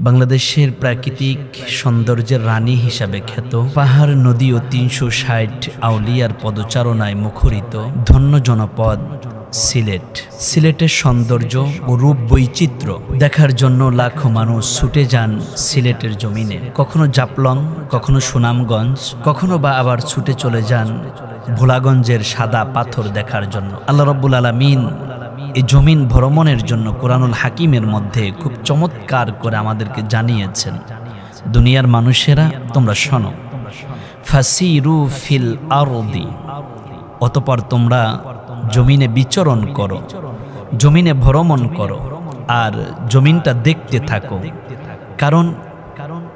বাংলাদেশের প্রাকৃতিক সৌন্দর্যের রানী হিসাবে খ্যাত পাহাড় নদী ও ৩৬০ আউলিয়ার পদচারণায় মুখরিত ধন্য জনপদ সিলেট। সিলেটের সৌন্দর্য ও রূপ বৈচিত্র্য দেখার জন্য লাখো মানুষ ছুটে যান সিলেটের জমিনে। কখনো জাফলং, কখনো সুনামগঞ্জ, কখনো বা আবার ছুটে চলে যান ভোলাগঞ্জের সাদা পাথর দেখার জন্য। আল্লাহ রাব্বুল আলামিন এই জমিন ভ্রমণের জন্য কোরআনুল হাকিমের মধ্যে খুব চমৎকার করে আমাদেরকে জানিয়েছেন, দুনিয়ার মানুষেরা তোমরা শোনো, ফাসিরু ফিল আরদি, অতঃপর তোমরা জমিনে বিচরণ করো, জমিনে ভ্রমণ করো আর জমিনটা দেখতে থাকো। কারণ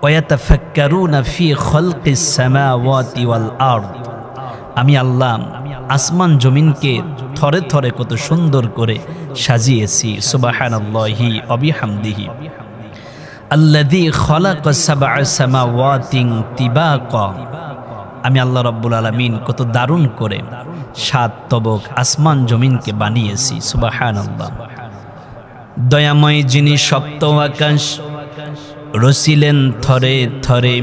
ওয়াতাফাক্কারুনা ফি খালকিস সামাওয়াতি ওয়াল আরদ, আমি আল্লাহ আসমান জমিনকে থরে থরে কত সুন্দর করে সাজিয়েছি। সুবহানাল্লাহি ওয়া বিহামদিহি আল্লাযী খালাকা সাবআ সামাওয়াতিন তিবাকা, আমি আল্লাহ রাব্বুল আলামিন কত দারুণ করে ৭ তবক আসমান জমিনকে বানিয়েছি। সুবহানাল্লাহ। দয়াময় যিনি সপ্ত আকাশ রচিলেন থরে থরে,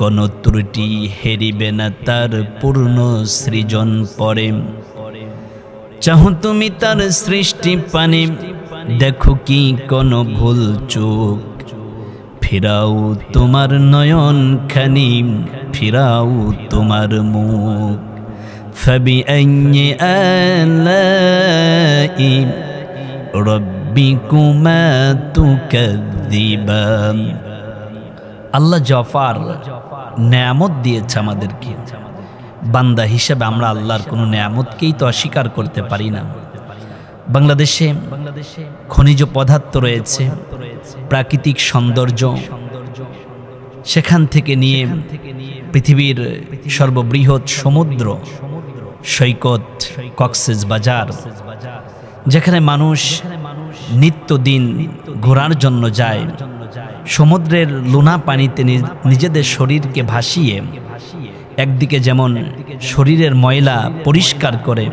কোন ত্রুটি হেরিবে না তার পূর্ণ সৃজন পরে। চাহো তুমি তার সৃষ্টি পানে, দেখো কি কোন ভুল চুক, ফিরাও তোমার নয়ন খানি, ফিরাও তোমার মুখ। ফাবিআইয়ি আলাই রাব্বিকুমা তুকাযযিবান, আল্লাহ জাফার নেয়ামত দিয়েছে আমাদেরকে, বান্দা হিসেবে আমরা আল্লাহর কোনো নেয়ামতকেই তো অস্বীকার করতে পারি না। বাংলাদেশে খনিজ পদার্থ রয়েছে, প্রাকৃতিক সৌন্দর্য, সেখান থেকে নিয়ে পৃথিবীর সর্ববৃহৎ সমুদ্র সৈকত কক্সবাজার, যেখানে মানুষ নিত্যদিন ঘোরার জন্য যায়, সমুদ্রের লোনা পানিতে নিজেদের শরীরকে ভাসিয়ে একদিকে যেমন শরীরের ময়লা পরিষ্কার করে,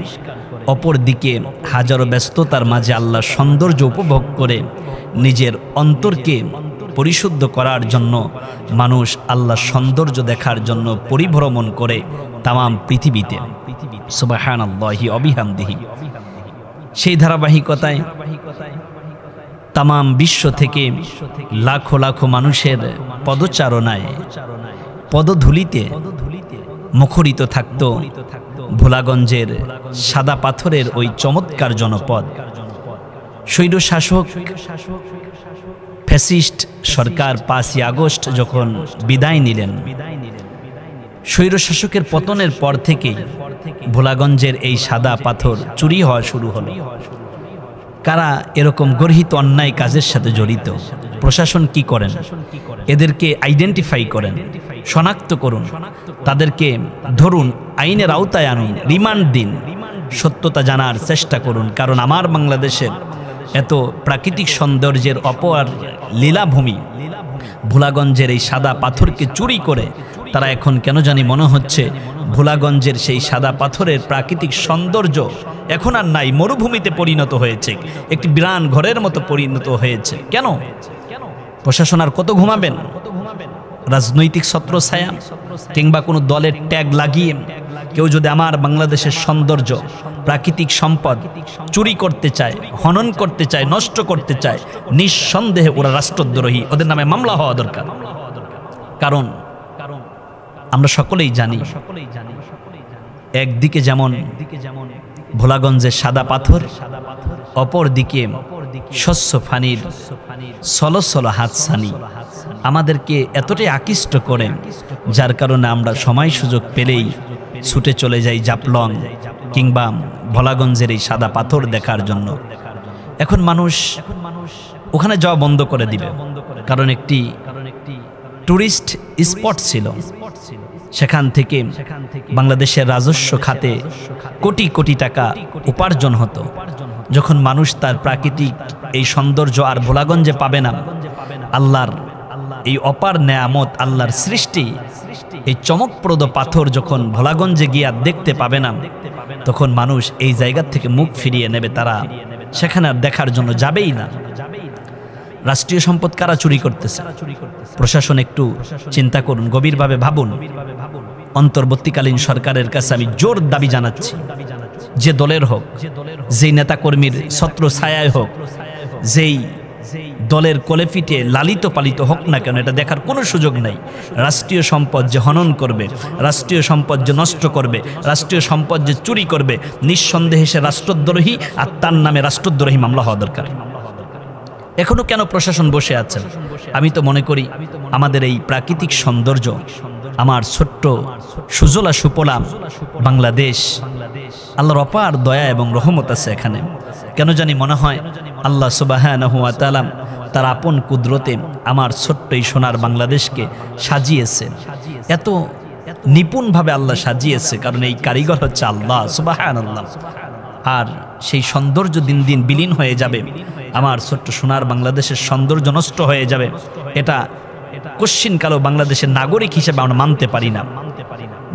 অপর দিকে হাজারো ব্যস্ততার মাঝে আল্লাহর সৌন্দর্য উপভোগ করে নিজের অন্তরকে পরিশুদ্ধ করার জন্য মানুষ আল্লাহর সৌন্দর্য দেখার জন্য পরিভ্রমণ করে তামাম পৃথিবীতে। সুবহানাল্লাহি ওয়া বিহামদিহি। সেই ধারাবাহিকতায় তামাম বিশ্ব থেকে লাখো লাখো মানুষের পদচারণায় পদধূলিতে মুখরিত থাকত ভোলাগঞ্জের সাদা পাথরের ওই চমৎকার জনপদ। স্বৈরশাসক ফ্যাসিস্ট সরকার ৫ই আগস্ট যখন বিদায় নিলেন, স্বৈরশাসকের পতনের পর থেকেই ভোলাগঞ্জের এই সাদা পাথর চুরি হওয়া শুরু হলো। কারা এরকম গর্হিত অন্যায় কাজের সাথে জড়িত? প্রশাসন কি করেন? এদেরকে আইডেন্টিফাই করেন, শনাক্ত করুন, তাদেরকে ধরুন, আইনের আওতায় আনুন, রিমান্ড দিন, সত্যতা জানার চেষ্টা করুন। কারণ আমার বাংলাদেশের এত প্রাকৃতিক সৌন্দর্যের অপার লীলাভূমি ভোলাগঞ্জের এই সাদা পাথরকে চুরি করে তারা এখন কেন জানি মনে হচ্ছে ভোলাগঞ্জের সেই সাদা পাথরের প্রাকৃতিক সৌন্দর্য এখন আর নাই, মরুভূমিতে পরিণত হয়েছে, একটি বিরান ঘরের মতো পরিণত হয়েছে। কেন? প্রশাসন আর কত ঘুমাবেন? রাজনৈতিক ছত্রছায়া কিংবা কোনো দলের ট্যাগ লাগিয়ে কেউ যদি আমার বাংলাদেশের সৌন্দর্য, প্রাকৃতিক সম্পদ চুরি করতে চায়, হনন করতে চায়, নষ্ট করতে চায়, নিঃসন্দেহে ওরা রাষ্ট্রদ্রোহী, ওদের নামে মামলা হওয়া দরকার। কারণ আমরা সকলেই জানি, একদিকে যেমন ভোলাগঞ্জের সাদা পাথর, অপর দিকে শস্য ফানির সলসল হাতছানি আমাদেরকে এতটাই আকৃষ্ট করে, যার কারণে আমরা সময় সুযোগ পেলেই ছুটে চলে যাই জাফলং কিংবা ভোলাগঞ্জের এই সাদা পাথর দেখার জন্য। এখন মানুষ ওখানে যাওয়া বন্ধ করে দিবে, কারণ একটি টুরিস্ট স্পট ছিল, সেখান থেকে বাংলাদেশের রাজস্ব খাতে কোটি কোটি টাকা উপার্জন হতো। যখন মানুষ তার প্রাকৃতিক এই সৌন্দর্য আর ভোলাগঞ্জে পাবে না, আল্লাহর এই অপার নেয়ামত, আল্লাহর সৃষ্টি, এই চমকপ্রদ পাথর যখন ভোলাগঞ্জে গিয়ে দেখতে পাবে না, তখন মানুষ এই জায়গা থেকে মুখ ফিরিয়ে নেবে, তারা সেখানে আর দেখার জন্য যাবেই না। রাষ্ট্রীয় সম্পদ কারা চুরি করতেছে? প্রশাসন একটু চিন্তা করুন, গভীরভাবে ভাবুন। অন্তর্বর্তীকালীন সরকারের কাছে আমি জোর দাবি জানাচ্ছি, যে দলের হোক, যেই নেতাকর্মীর ছত্র ছায়ায় হোক, যেই দলের কোলেপিটে লালিত পালিত হোক না কেন, এটা দেখার কোনো সুযোগ নাই। রাষ্ট্রীয় সম্পদ যে হনন করবে, রাষ্ট্রীয় সম্পদ যে নষ্ট করবে, রাষ্ট্রীয় সম্পদ যে চুরি করবে, নিঃসন্দেহে সে রাষ্ট্রদ্রোহী, আর তার নামে রাষ্ট্রদ্রোহী মামলা হওয়া দরকার। এখনো কেন প্রশাসন বসে আছেন? আমি তো মনে করি আমাদের এই প্রাকৃতিক সৌন্দর্য, আমার ছোট্ট সুজলা সুপলা বাংলাদেশ, আল্লাহর অপার দয়া এবং রহমত আছে এখানে। কেন জানি মনে হয় আল্লাহ সুবহানাহু ওয়া তাআলা তার আপন কুদরতে আমার ছোট্ট এই সোনার বাংলাদেশকে সাজিয়েছেন। এত নিপুণভাবে আল্লাহ সাজিয়েছে, কারণ এই কারিগর হচ্ছে আল্লাহ সুবহানাল্লাহ। আর সেই সৌন্দর্য দিন দিন বিলীন হয়ে যাবে, আমার ছোট্ট সোনার বাংলাদেশের সৌন্দর্য নষ্ট হয়ে যাবে। এটা কশ্চিনকালও বাংলাদেশের নাগরিক হিসেবে আমরা মানতে পারি না।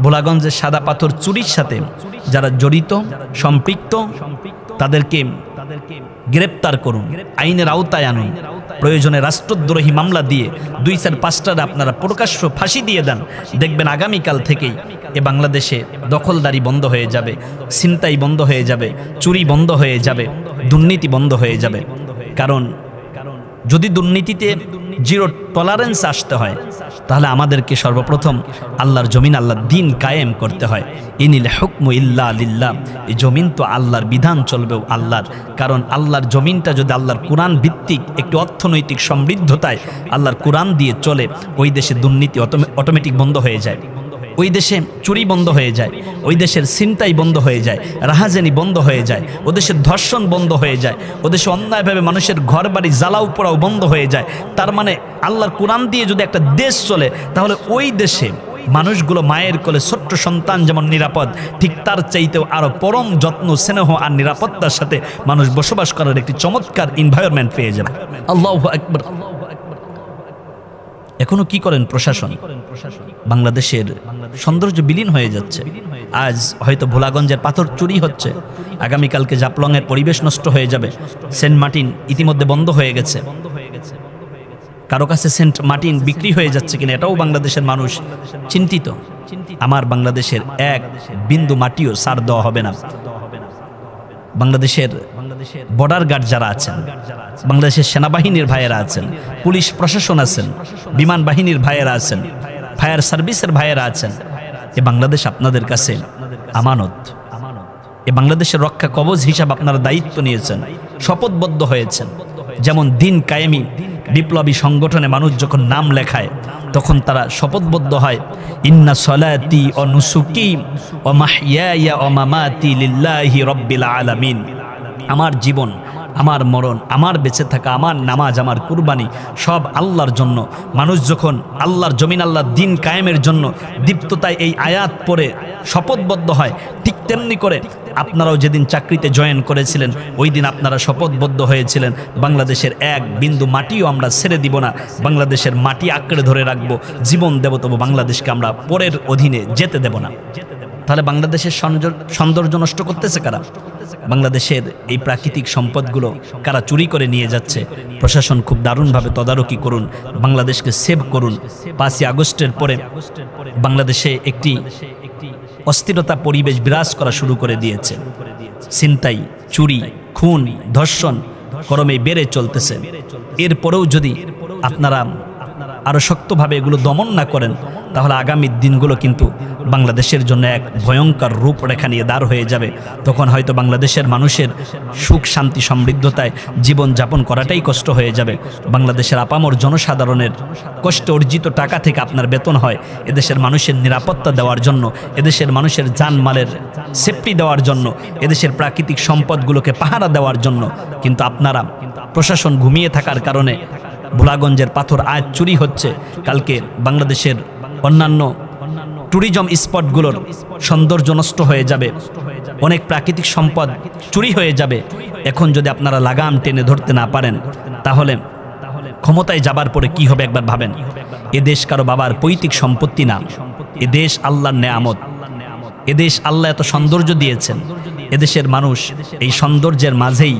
ভোলাগঞ্জের সাদা পাথর চুরির সাথে যারা জড়িত, সম্পৃক্ত, তাদেরকে গ্রেপ্তার করুন, আইনের আওতায় আনুন। প্রয়োজনে রাষ্ট্রদ্রোহী মামলা দিয়ে 2-4-5টার আপনারা প্রকাশ্য ফাঁসি দিয়ে দেন। দেখবেন আগামীকাল থেকেই এ বাংলাদেশে দখলদারি বন্ধ হয়ে যাবে, ছিনতাই বন্ধ হয়ে যাবে, চুরি বন্ধ হয়ে যাবে, দুর্নীতি বন্ধ হয়ে যাবে। কারণ যদি দুর্নীতিতে জিরো টলারেন্স আসতে হয়, তাহলে আমাদেরকে সর্বপ্রথম আল্লাহর জমিন, আল্লাহর দিন কায়েম করতে হয়। ইনিল হুকমু ইল্লা লিল্লাহ, এই জমিন তো আল্লাহর, বিধান চলবেও আল্লাহর। কারণ আল্লাহর জমিনটা যদি আল্লাহর কোরআন ভিত্তিক একটু অর্থনৈতিক সমৃদ্ধতায় আল্লাহর কোরআন দিয়ে চলে, ওই দেশে দুর্নীতি অটোমেটিক বন্ধ হয়ে যায়, ওই দেশে চুরি বন্ধ হয়ে যায়, ওই দেশের ছিনতাই বন্ধ হয়ে যায়, রাহাজানি বন্ধ হয়ে যায়, ও দেশের ধর্ষণ বন্ধ হয়ে যায়, ও দেশে অন্যায়ভাবে মানুষের ঘর বাড়ি জ্বালাও পোড়াও বন্ধ হয়ে যায়। তার মানে আল্লাহর কোরআন দিয়ে যদি একটা দেশ চলে, তাহলে ওই দেশে মানুষগুলো মায়ের কোলে ছোট্ট সন্তান যেমন নিরাপদ, ঠিক তার চাইতেও আরও পরম যত্ন, স্নেহ আর নিরাপত্তার সাথে মানুষ বসবাস করার একটি চমৎকার এনভায়রনমেন্ট পেয়ে যাবে। আল্লাহু আকবার। এখনো কি করেন প্রশাসন? বাংলাদেশের সৌন্দর্য বিলীন হয়ে যাচ্ছে। আজ হয়তো ভোলাগঞ্জের পাথর চুরি হচ্ছে, আগামীকালকে জাপলংয়ের পরিবেশ নষ্ট হয়ে যাবে। সেন্ট মার্টিন ইতিমধ্যে বন্ধ হয়ে গেছে, কারো কাছে সেন্ট মার্টিন বিক্রি হয়ে যাচ্ছে কিনা এটাও বাংলাদেশের মানুষ চিন্তিত। আমার বাংলাদেশের এক বিন্দু মাটিও ছাড় দেওয়া হবে না। বাংলাদেশের বর্ডার গার্ড যারা আছেন, বাংলাদেশের সেনাবাহিনীর ভাইয়েরা আছেন, পুলিশ প্রশাসন আছেন, বিমান বাহিনীর ভাইয়েরা আছেন, ফায়ার সার্ভিসের ভাইয়েরা আছেন, এ বাংলাদেশ আপনাদের কাছে আমানত। এ বাংলাদেশের রক্ষা কবচ হিসাবে আপনারা দায়িত্ব নিয়েছেন, শপথবদ্ধ হয়েছেন। যেমন দিন কায়েমি বিপ্লবী সংগঠনে মানুষ যখন নাম লেখায়, তখন তারা শপথবদ্ধ হয়, ইন্না সলাতি ও নুসুকি ও মাহইয়ায়া ও মামাতি লিল্লাহি রাব্বিল আলামিন। আমার জীবন, আমার মরণ, আমার বেঁচে থাকা, আমার নামাজ, আমার কুরবানি সব আল্লাহর জন্য। মানুষ যখন আল্লাহর জমিন, আল্লাহর দিন কায়েমের জন্য দীপ্ততায় এই আয়াত পড়ে শপথবদ্ধ হয়, ঠিক তেমনি করে আপনারাও যেদিন চাকরিতে জয়েন করেছিলেন, ওই দিন আপনারা শপথবদ্ধ হয়েছিলেন, বাংলাদেশের এক বিন্দু মাটিও আমরা ছেড়ে দিব না, বাংলাদেশের মাটি আঁকড়ে ধরে রাখবো, জীবন দেব, তবু বাংলাদেশকে আমরা পরের অধীনে যেতে দেব না। তাহলে বাংলাদেশের সৌন্দর্য নষ্ট করতেছে কারা? বাংলাদেশের এই প্রাকৃতিক সম্পদগুলো কারা চুরি করে নিয়ে যাচ্ছে? প্রশাসন খুব দারুণভাবে তদারকি করুন, বাংলাদেশকে সেভ করুন। 5ই আগস্টের পরে বাংলাদেশে একটি অস্থিরতা পরিবেশ বিরাজ করা শুরু করে দিয়েছে। ছিনতাই, চুরি, খুন, ধর্ষণ ক্রমে বেড়ে চলতেছে। এরপরেও যদি আপনারা আরও শক্তভাবে এগুলো দমন না করেন, তাহলে আগামী দিনগুলো কিন্তু বাংলাদেশের জন্য এক ভয়ঙ্কর রূপরেখা নিয়ে দাঁড় হয়ে যাবে। তখন হয়তো বাংলাদেশের মানুষের সুখ শান্তি সমৃদ্ধতায় জীবনযাপন করাটাই কষ্ট হয়ে যাবে। বাংলাদেশের আপামর জনসাধারণের কষ্ট অর্জিত টাকা থেকে আপনার বেতন হয় এদেশের মানুষের নিরাপত্তা দেওয়ার জন্য, এদেশের মানুষের জানমালের সেফটি দেওয়ার জন্য, এদেশের প্রাকৃতিক সম্পদগুলোকে পাহারা দেওয়ার জন্য। কিন্তু আপনারা প্রশাসন ঘুমিয়ে থাকার কারণে ভোলাগঞ্জের পাথর আজ চুরি হচ্ছে, কালকে বাংলাদেশের অন্যান্য ট্যুরিজম স্পটগুলোর সৌন্দর্য নষ্ট হয়ে যাবে, অনেক প্রাকৃতিক সম্পদ চুরি হয়ে যাবে। এখন যদি আপনারা লাগাম টেনে ধরতে না পারেন, তাহলে ক্ষমতায় যাবার পরে কি হবে একবার ভাবেন। এ দেশ কারো বাবার পৈতৃক সম্পত্তি না, এ দেশ আল্লাহর নেয়ামত। এদেশ আল্লাহ এত সৌন্দর্য দিয়েছেন, এদেশের মানুষ এই সৌন্দর্যের মাঝেই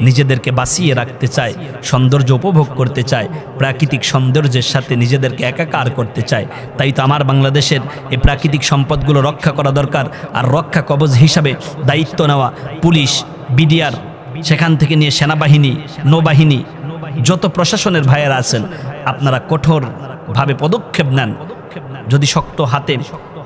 নিজেদেরকে বাঁচিয়ে রাখতে চায়, সৌন্দর্য উপভোগ করতে চায়, প্রাকৃতিক সৌন্দর্যের সাথে নিজেদেরকে একাকার করতে চায়। তাই তো আমার বাংলাদেশের এই প্রাকৃতিক সম্পদগুলো রক্ষা করা দরকার। আর রক্ষা কবচ হিসাবে দায়িত্ব নেওয়া পুলিশ, বিডিআর, সেখান থেকে নিয়ে সেনাবাহিনী, নৌবাহিনী, যত প্রশাসনের ভাইয়েরা আছেন, আপনারা কঠোরভাবে পদক্ষেপ নেন। যদি শক্ত হাতে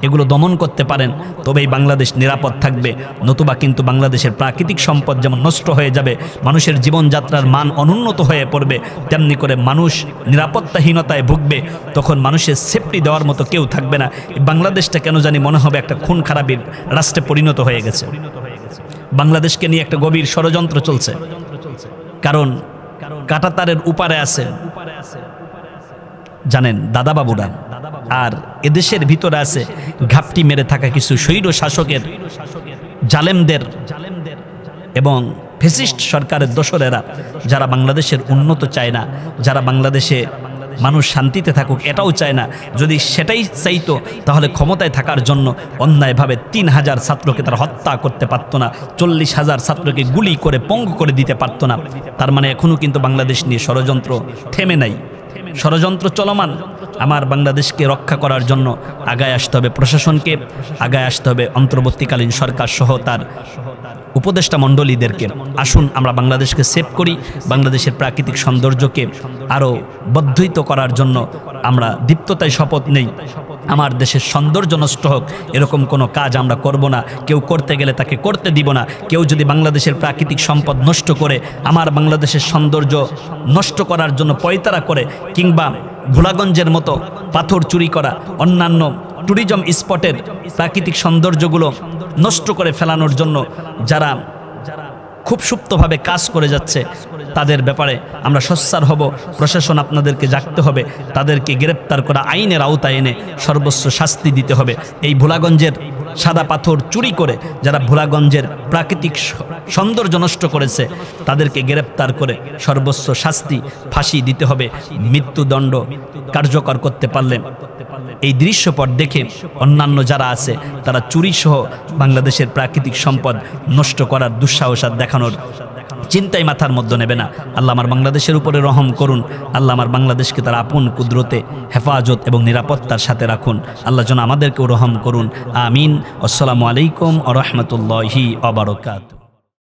এগুলো দমন করতে পারেন তবেই বাংলাদেশ নিরাপদ থাকবে। নতুবা কিন্তু বাংলাদেশের প্রাকৃতিক সম্পদ যেমন নষ্ট হয়ে যাবে, মানুষের জীবনযাত্রার মান অনুন্নত হয়ে পড়বে, তেমনি করে মানুষ নিরাপত্তাহীনতায় ভুগবে। তখন মানুষের সেফটি দেওয়ার মতো কেউ থাকবে না। বাংলাদেশটা কেন জানি মনে হবে একটা খুন খারাপির রাষ্ট্রে পরিণত হয়ে গেছে। বাংলাদেশকে নিয়ে একটা গভীর ষড়যন্ত্র চলছে, কারণ কাঁটাতারের উপারে আছে জানেন দাদাবাবুরা, আর এদেশের ভিতরে আছে ঘাপটি মেরে থাকা কিছু স্বৈর শাসকের, জালেমদের এবং ফ্যাসিস্ট সরকারের দোসরেরা, যারা বাংলাদেশের উন্নত চায় না, যারা বাংলাদেশে মানুষ শান্তিতে থাকুক এটাও চায় না। যদি সেটাই চাইতো তাহলে ক্ষমতায় থাকার জন্য অন্যায়ভাবে 3000 ছাত্রকে তারা হত্যা করতে পারতো না, 40,000 ছাত্রকে গুলি করে পঙ্গু করে দিতে পারতো না। তার মানে এখনও কিন্তু বাংলাদেশ নিয়ে ষড়যন্ত্র থেমে নাই, ষড়যন্ত্র চলমান। আমার বাংলাদেশকে রক্ষা করার জন্য আগায় আসতে হবে প্রশাসনকে, আগায় আসতে হবে অন্তর্বর্তীকালীন সরকার সহ তার উপদেষ্টা মণ্ডলীদেরকে। আসুন আমরা বাংলাদেশকে সেভ করি, বাংলাদেশের প্রাকৃতিক সৌন্দর্যকে আরও বর্ধিত করার জন্য আমরা দীপ্ততায় শপথ নেই। আমার দেশের সৌন্দর্য নষ্ট হোক এরকম কোনো কাজ আমরা করব না। কেউ করতে গেলে তাকে করতে দিব না। কেউ যদি বাংলাদেশের প্রাকৃতিক সম্পদ নষ্ট করে, আমার বাংলাদেশের সৌন্দর্য নষ্ট করার জন্য পয়তারা করে, কিংবা ভোলাগঞ্জের মতো পাথর চুরি করা, অন্যান্য ট্যুরিজম স্পটের প্রাকৃতিক সৌন্দর্যগুলো নষ্ট করে ফেলানোর জন্য যারা খুব সুপ্তভাবে কাজ করে যাচ্ছে, তাদের ব্যাপারে আমরা সোচ্চার হব। প্রশাসন আপনাদেরকে জাগতে হবে, তাদেরকে গ্রেপ্তার করা, আইনের আওতায় এনে সর্বোচ্চ শাস্তি দিতে হবে। এই ভোলাগঞ্জের সাদা পাথর চুরি করে যারা ভোলাগঞ্জের প্রাকৃতিক সৌন্দর্য নষ্ট করেছে, তাদেরকে গ্রেপ্তার করে সর্বোচ্চ শাস্তি, ফাঁসি দিতে হবে। মৃত্যুদণ্ড কার্যকর করতে পারলে এই দৃশ্যপট দেখে অন্যান্য যারা আছে তারা চুরি সহ বাংলাদেশের প্রাকৃতিক সম্পদ নষ্ট করার দুঃসাহস দেখানোর চিন্তাই মাথার মধ্যে নেবে না। আল্লাহ আমার বাংলাদেশের উপরে রহম করুন। আল্লাহ আমার বাংলাদেশকে তার আপন কুদরতে হেফাজত এবং নিরাপত্তার সাথে রাখুন। আল্লাহ যেন আমাদেরকেও রহম করুন। আমিন। আসসালামু আলাইকুম ওয়া রাহমাতুল্লাহি ওয়া বারাকাতুহু।